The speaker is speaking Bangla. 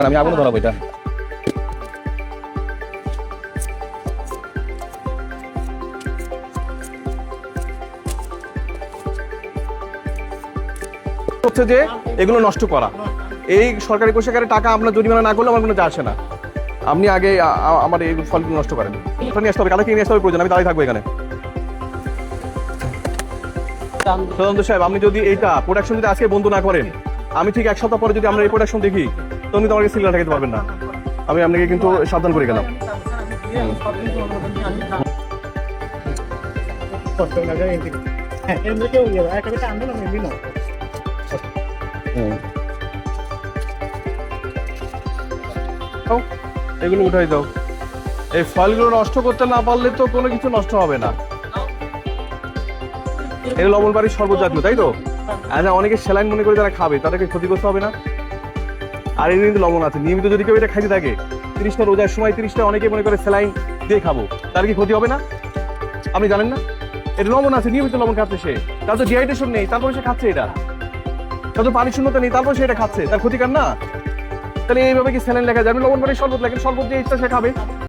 আমি আগুন ধরাবো এটা। হচ্ছে যে এগুলো নষ্ট করা, এই সরকারি কোষাগারে টাকা আপনার জরিমানা না করলে আমার কোনো যায় আসে না। আপনি আগে আমার এই ফলগুলো নষ্ট করেন, নিয়ে আসতে হবে, কালকে নিয়ে আসতে হবে প্রয়োজন, আমি দাঁড়িয়ে থাকবো এখানে। তদন্ত সাহেব, আপনি যদি এইটা প্রোডাকশন যদি আজকে বন্ধ না করেন, আমি ঠিক এক সপ্তাহ পরে যদি আমরা এই প্রোডাকশন দেখি, তখন কিন্তু আমাকে সিগন্যাল ঠেকাতে পারবেন না। আমি আপনাকে কিন্তু সাবধান করে গেলাম। এগুলো উঠাই দাও। এই ফলগুলো নষ্ট করতে না পারলে তো কোনো কিছু নষ্ট হবে না। এটা লবণ বাড়ির সর্বজাতীয়, তাই তো? আচ্ছা, অনেকে স্যালাইন মনে করে যারা খাবে তাদেরকে ক্ষতিগ্রস্ত হবে না? আর এর কিন্তু লবণ আছে, নিয়মিত যদি কেউ এটা খাইতে থাকে, 30টা রোজার সময় 30টা অনেকে মনে করে স্যালাইন দিয়ে খাবো, তার কি ক্ষতি হবে না? আপনি জানেন না? এটা লবণ আছে, নিয়মিত লবণ খাচ্ছে সে, তার তো ডিহাইড্রেশন নেই, তারপরে সে খাচ্ছে এটা, তার তো পানি শূন্যতা নেই, তারপরে সে এটা খাচ্ছে, তার ক্ষতিকার না? তাহলে এইভাবে কি স্যালাইন লেখা যাবে? লবণ বাড়ির শরবত লেখেন, শরবত দিয়ে ইচ্ছা সে খাবে।